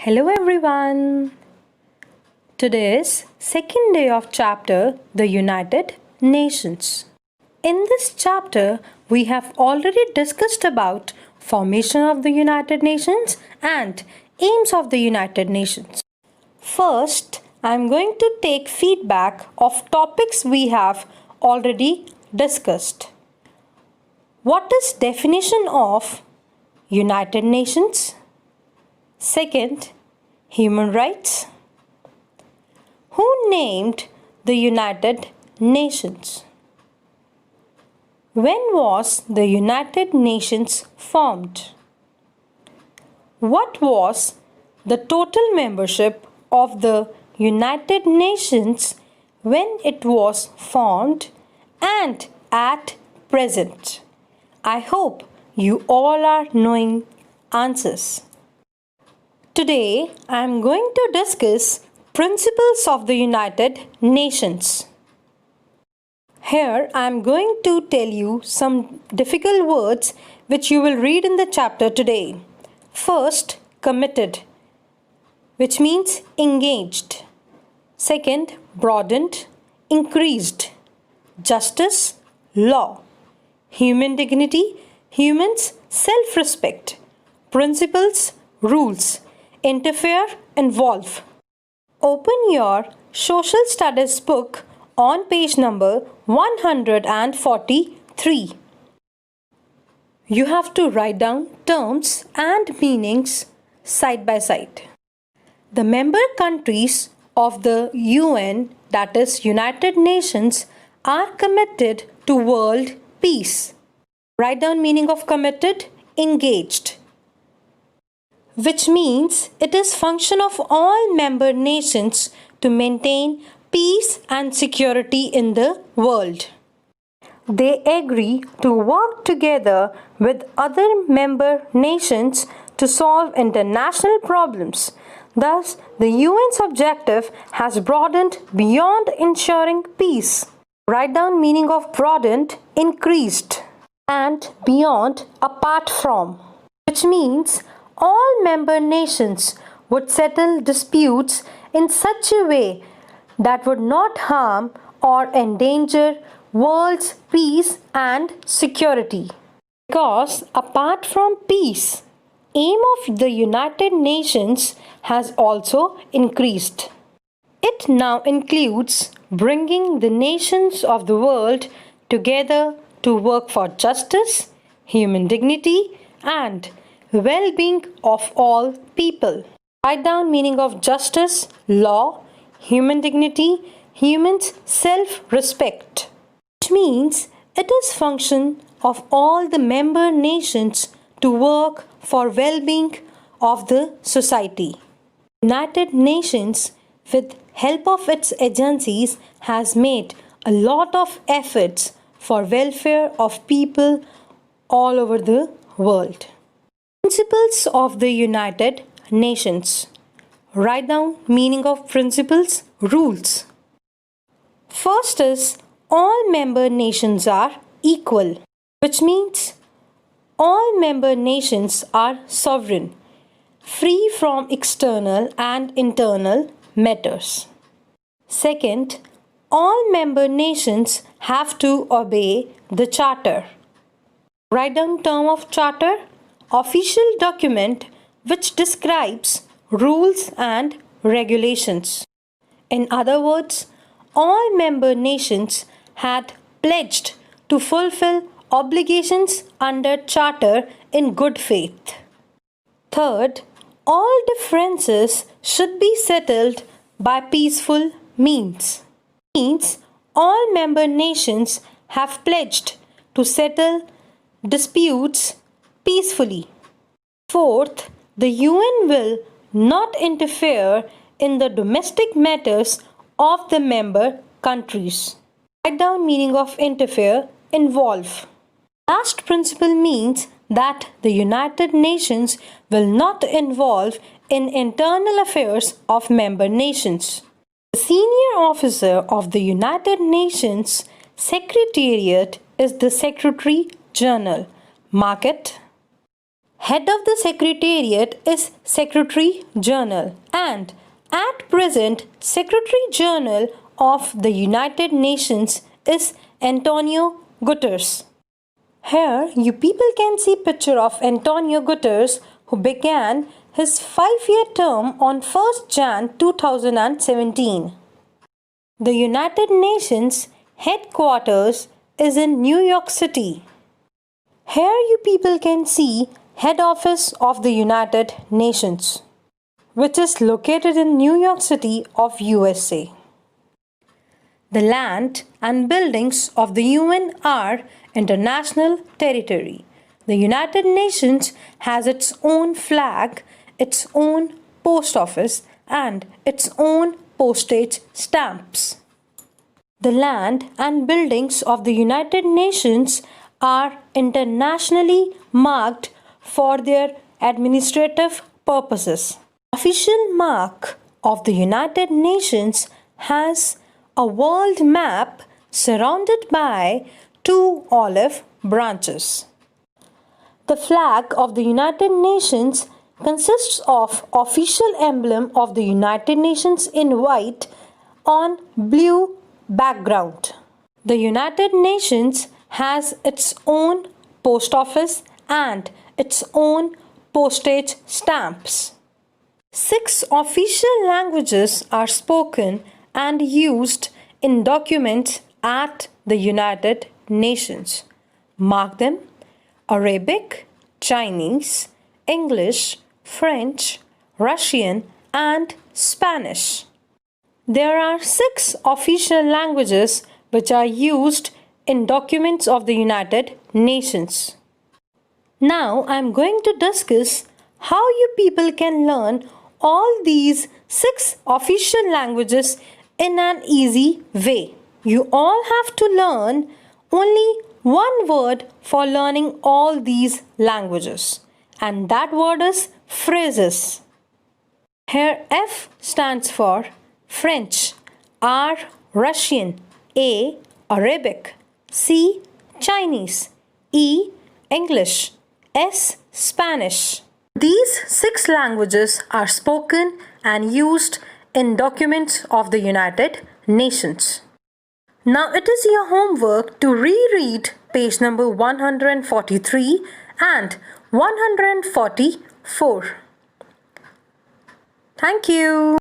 Hello everyone. Today is second day of chapter The United Nations. In this chapter, we have already discussed about formation of the United Nations and aims of the United Nations. First, I am going to take feedback of topics we have already discussed. What is definition of United Nations? Second, human rights. Who named the United Nations? When was the United Nations formed? What was the total membership of the United Nations when it was formed and at present? I hope you all are knowing answers. Today, I am going to discuss principles of the United Nations. Here, I am going to tell you some difficult words which you will read in the chapter today. First, committed, which means engaged. Second, broadened, increased. Justice, law. Human dignity, humans, self-respect. Principles, rules. Interfere, involve. Open your social studies book on page number 143. You have to write down terms and meanings side by side. The member countries of the UN, that is United Nations, are committed to world peace. Write down meaning of committed, engaged, which means it is function of all member nations to maintain peace and security in the world. They agree to work together with other member nations to solve international problems. Thus, the UN's objective has broadened beyond ensuring peace. Write down meaning of broadened, increased, and beyond, apart from, which means all member nations would settle disputes in such a way that would not harm or endanger world's peace and security. Because apart from peace, aim of the United Nations has also increased. It now includes bringing the nations of the world together to work for justice, human dignity, and well-being of all people. Write down meaning of justice, law, human dignity, humans' self-respect, which means it is function of all the member nations to work for well-being of the society. United Nations, with help of its agencies, has made a lot of efforts for welfare of people all over the world. Principles of the United Nations. Write down meaning of principles, rules. First is all member nations are equal, which means all member nations are sovereign, free from external and internal matters. Second, all member nations have to obey the Charter. Write down term of Charter, official document which describes rules and regulations. In other words, all member nations had pledged to fulfill obligations under Charter in good faith. Third, all differences should be settled by peaceful means. Means all member nations have pledged to settle disputes peacefully. Fourth, the UN will not interfere in the domestic matters of the member countries. Write down meaning of interfere, involve. Last principle means that the United Nations will not involve in internal affairs of member nations. The senior officer of the United Nations Secretariat is the Secretary General. Mark it. Head of the Secretariat is Secretary General, and at present Secretary General of the United Nations is Antonio Guterres. Here you people can see picture of Antonio Guterres, who began his 5-year term on 1st Jan 2017. The United Nations headquarters is in New York City. Here you people can see head office of the United Nations, which is located in New York City of USA. The land and buildings of the UN are international territory. The United Nations has its own flag, its own post office, and its own postage stamps. The land and buildings of the United Nations are internationally marked for their administrative purposes. Official mark of the United Nations has a world map surrounded by 2 olive branches. The flag of the United Nations consists of official emblem of the United Nations in white on blue background. The United Nations has its own post office and its own postage stamps. 6 official languages are spoken and used in documents at the United Nations. Mark them: Arabic, Chinese, English, French, Russian, and Spanish. There are 6 official languages which are used in documents of the United Nations. Now I am going to discuss how you people can learn all these 6 official languages in an easy way. You all have to learn only one word for learning all these languages, and that word is phrases. Here F stands for French, R Russian, A Arabic, C Chinese, E English, S Spanish. These 6 languages are spoken and used in documents of the United Nations. Now it is your homework to reread page number 143 and 144. Thank you.